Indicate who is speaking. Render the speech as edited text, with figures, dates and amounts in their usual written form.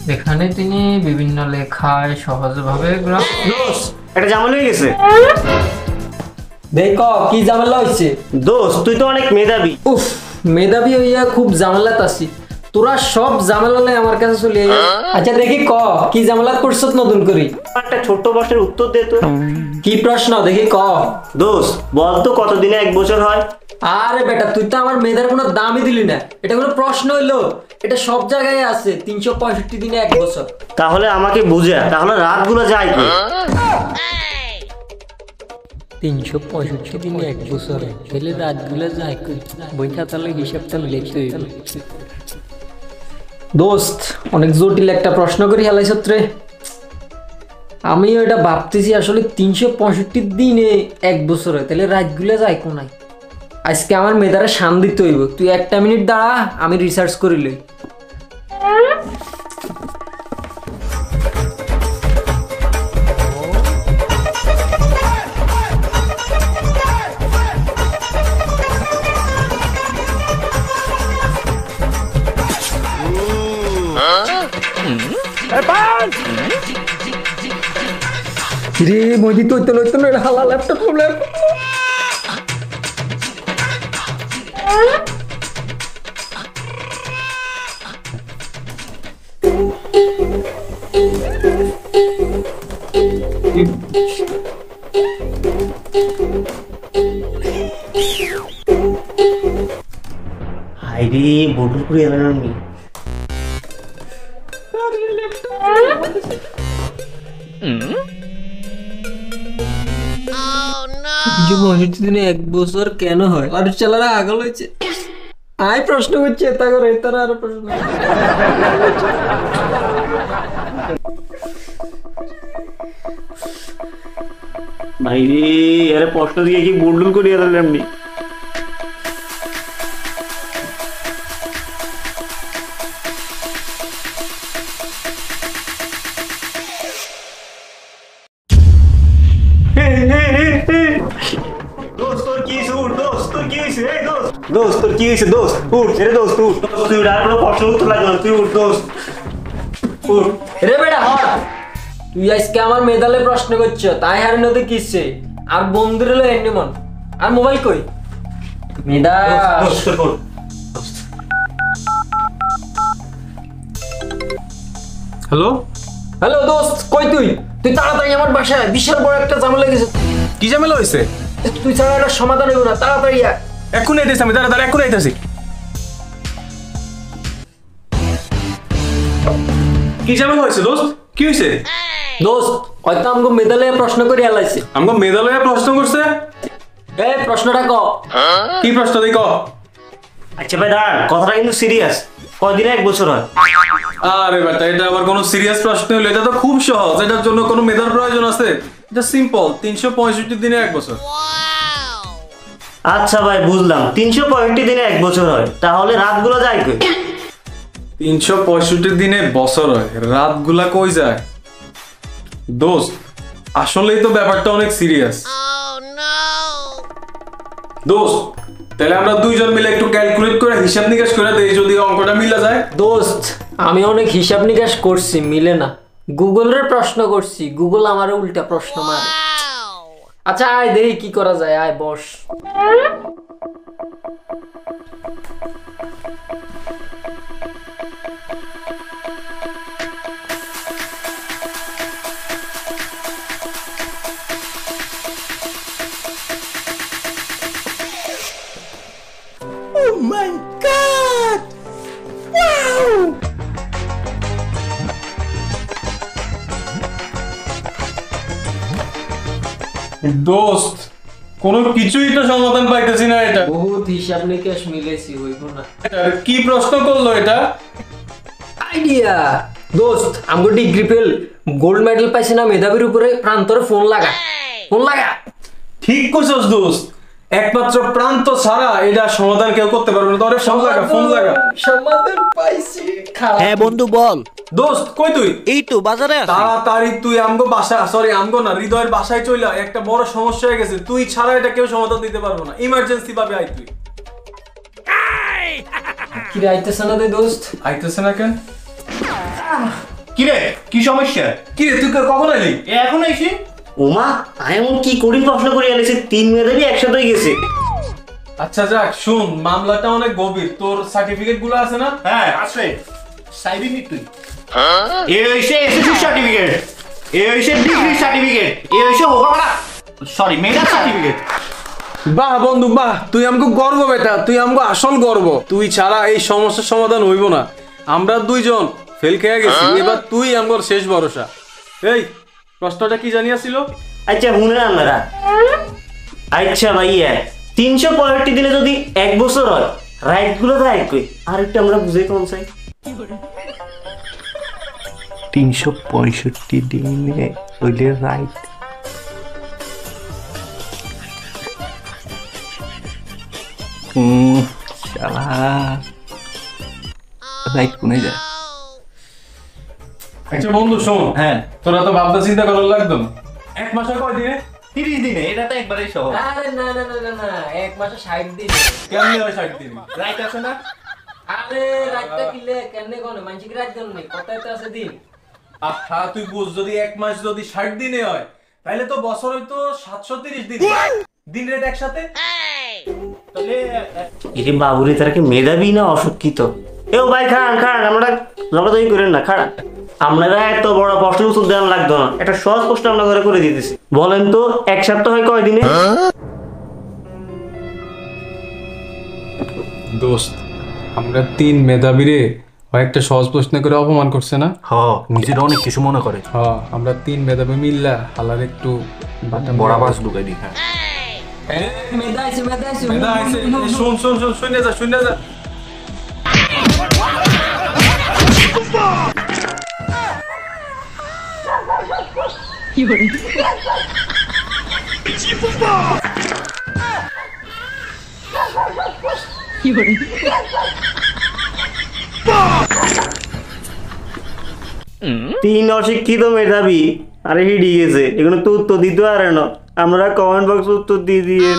Speaker 1: এখানে তিনি বিভিন্ন লেখায় সহজভাবে
Speaker 2: দোস্ত একটা ঝামেলা হয়ে গেছে।
Speaker 1: দেখো কি ঝামেলা হয়েছে।
Speaker 2: দোস্ত তুই তো অনেক মেধাবী।
Speaker 1: উফ, মেধাবী হইয়া খুব ঝামেলাত আছি। তোরা সব ঝামেলা লাই আমার কাছে চলে আইয়া। আচ্ছা দেখি ক কি ঝামেলা করছ নতুন করি।
Speaker 2: একটা ছোট্ট প্রশ্নের উত্তর দে তো।
Speaker 1: কি প্রশ্ন দেখি ক।
Speaker 2: দোস্ত বল তো কতদিনে 1 বছর হয়?
Speaker 1: আরে বেটা তুই তো আমার মেয়েদের কোনো দামই দিলি না। এটা কোনো প্রশ্ন হইলো? এটা সব জায়গায় আছে 365 দিনে 1 বছর।
Speaker 2: তাহলে আমাকে বুঝা, তাহলে রাতগুলো যায় কি?
Speaker 1: 365 দিনে 1 বছর তাহলে রাতগুলো যায় কই? বইটা তাহলে হিসাবটা লিখতে হইবে। দোস্ত অনেক জটিল একটা প্রশ্ন করি হেলাই সত্রে। আমি এটা ভাবতেছি আসলে 365 দিনে 1 বছর হয় তাহলে রাতগুলো যায় কোনায়। আজকে আমার মেয়েদারে শান দিতে হইব। তুই 1টা মিনিট দাঁড়া, আমি রিসার্চ করি লই। রে মজি তুই তো লইতো না হালা ল্যাপটপ প্রবলেম।
Speaker 2: হাইরে বদল করে এলাম আমি।
Speaker 1: 365 দিনে 1 বছর কেন হয়? আর চালারা আগল হয়েছে। আয় প্রশ্ন করছে তা করে তারা আর প্রশ্ন।
Speaker 2: ভাইরে আরে প্রশ্ন দিয়ে কি বদল করে এলাম আমি। দোস্ত তোর কি হইছে? দোস্ত তোর কি হইছে? এই দোস্ত, দোস্ত তোর কি হইছে? দোস্ত উঠ, এরে দোস্ত উঠ। তুই আর কোনো প্রশ্ন উত্তর লাগবে না, তুই উঠ দোস্ত উঠ।
Speaker 1: রে বেটা হট, তুই আজকে আমার মেদালে প্রশ্ন করছ তাই হার নদী কিসে আর বন্ধুর হলো এন্ডিমন আর মোবাইল কই মেদা।
Speaker 2: দোস্ত তোর
Speaker 3: হ্যালো
Speaker 1: হ্যালো দোস্ত কই তুই? তুই তাড়াতাড়ি আমার বাসায়, বিশাল বড় একটা ঝামেলা লেগেছে।
Speaker 3: কি ঝামেলা হয়েছে?
Speaker 1: তুই ছাড়া একটা সমাধান হইব না, তাড়াতাড়ি আয়।
Speaker 3: এখন আইতেছি আমি, দাঁড়া দাঁড়া এখন আইতেছি। কি ঝামেলা হয়েছে দোস্ত? কি হয়েছে?
Speaker 1: দোস্ত হয়তো আমাকে মেদালে প্রশ্ন করে এলাইছে।
Speaker 3: আমাকে মেধালয়ে প্রশ্ন করছে।
Speaker 1: এই প্রশ্নটা ক।
Speaker 3: কি প্রশ্ন দেখ?
Speaker 2: আচ্ছা ভাই দাঁড়ান, কথাটা কিন্তু সিরিয়াস। কয়দিনে 1 বছর হয়?
Speaker 3: আরে বেটা এটা আবার কোনো সিরিয়াস প্রশ্ন হলো? এটা তো খুব সহজ, এটার জন্য কোনো মেধার প্রয়োজন আছে? এটা সিম্পল, 365 দিনে 1 বছর।
Speaker 2: আচ্ছা ভাই বুঝলাম, 365 দিনে 1 বছর হয়, তাহলে রাতগুলো যায় কই?
Speaker 3: 365 দিনে বছর হয়, রাতগুলা কই যায়? দোস্ত আসলেই তো ব্যাপারটা অনেক সিরিয়াস। দোস্ত তাহলে আমরা দুইজন মিলে একটু ক্যালকুলেট করে হিসাব নিকাশ করে দেই, যদি অঙ্কটা মিলা যায়।
Speaker 1: দোস্ত আমি অনেক হিসাব নিকাশ করছি, মিলে না। গুগলের প্রশ্ন করছি, গুগল আমার উল্টা প্রশ্ন মারে। আচ্ছা আয় দেখি কি করা যায়, আয় বস। Oh my God! Wow!
Speaker 3: দোস্ত কোনো কিছুই তো সমাধান পাইতেছি না। এটা
Speaker 1: বহুত হিসাব নিকাশ মিলেছি, হইব না।
Speaker 3: আর কি প্রশ্ন করলো এটা?
Speaker 1: আইডিয়া দোস্ত, আমগো ডিগ্রি ফেল গোল্ড মেডেল পাইছি না মেধাবীর উপরে, প্রান্তরে ফোন লাগা, ফোন লাগা।
Speaker 3: ঠিক কইছস দোস্ত, একমাত্র প্রান্ত ছাড়া এটা সমাধান কেউ করতে পারবে না। তোরে ফোন লাগা, ফোন লাগা।
Speaker 1: সমাধান পাইছি।
Speaker 4: হ্যাঁ বন্ধু বল।
Speaker 3: দোস্ত কই তুই?
Speaker 4: এই তো বাজারে আছি।
Speaker 3: তাড়াতাড়ি তুই আমগো বাসা, সরি আমগো না, হৃদয়ের বাসায় চইলা, একটা বড় সমস্যা হয়ে গেছে। তুই ছাড়া এটা কেউ সমাধান দিতে পারবে না। ইমার্জেন্সি ভাবে আই তুই।
Speaker 1: কি রে আইতেছ না দোস্ত?
Speaker 3: আইতেছে না কেন?
Speaker 2: কি রে কি সমস্যা?
Speaker 3: কি রে তুই কখন এলি?
Speaker 2: এখন আইছি। ওমা আমি এমন কি কঠিন প্রশ্ন করে আনিছি, 3 মেধাবী একসাথে হয়ে গেছে।
Speaker 3: আচ্ছা যাক শুন, মামলাটা অনেক গভীর। তোর সার্টিফিকেট গুলো আছে না?
Speaker 2: হ্যাঁ আছে। সাইবি নি তুই? এ হইছে এসএসসি সার্টিফিকেট, এ হইছে ডিগ্রি সার্টিফিকেট, এ হইছে হোকামারা সরি মেধা সার্টিফিকেট।
Speaker 3: বাহ বন্ধু বাহ, তুই আমাকে গর্ব বেটা, তুই আমাকে আসল গর্ব। তুই ছাড়া এই সমস্যার সমাধান হইব না। আমরা দুইজন ফেল খেয়ে গেছি, এবার তুই আমার শেষ ভরসা। এই প্রশ্নটা কি জানিয়াছিল?
Speaker 2: আচ্ছা শুনে আপনারা, আচ্ছা ভাইয়া 365 দিনে যদি 1 বছর হয়, রাইট গুলো রাইট কই আরেকটা আমরা বুঝে কোন চাই। 365 দিনে হইলে রাইট শালা রাইট কোনে যায়?
Speaker 3: আচ্ছা বন্ধু শোন,
Speaker 2: হ্যাঁ
Speaker 3: তোরা তো ভাবনা চিন্তা করার লাগতো না। 1 মাসে কয় দিনে?
Speaker 2: 30 দিনে, এটা তো একবারেই সহজ।
Speaker 1: আরে না না না না না, 1 মাসে 60 দিন।
Speaker 3: কেমনে হয় 60 দিন?
Speaker 2: রাইট আছে না?
Speaker 1: আরে রাতটা কিলে কেনে কোন মানসিক রাত দেন নাই, কথাই তো আছে দিন।
Speaker 3: আহা তুই বুঝ, যদি 1 মাস যদি 60 দিনে হয়, তাহলে তো বছর হইতো 730 দিন। দিন রেট একসাথে।
Speaker 2: তাহলে এই বাবুরে তারা কি মেধাবী না অশিক্ষিত? এও ভাই খান খান, আমরা জবরদস্তি করেন না, খান। আপনারা এত বড় প্রশ্নের উত্তর দেওয়া লাগতো না, একটা সহজ প্রশ্ন আমরা করে দিতেছি। বলেন তো 1 সপ্তাহ হয় কয় দিনে?
Speaker 3: দোস্ত, আমরা 3 মেধাবীরে একটা সহজ প্রশ্ন করে অপমান করছে না?
Speaker 2: হ্যাঁ নিজের অনেক কিছু মনে করে।
Speaker 3: হ্যাঁ, আমরা 3 মেধাবী মিল্লা হালার একটু
Speaker 2: বড় বাস ঢুকাই দিই।
Speaker 1: মেদা আইছে মেদা আইছে।
Speaker 3: মেধা আইছে। শুন শুন শুন, শুনে যা শুনে যা।
Speaker 2: তিন অশিক্ষিত মেধাবী আরে হিডি গেছে, এগুলো তো উত্তর দিতে পারে না। আমরা কমেন্ট বক্সে উত্তর দিয়ে দিয়ে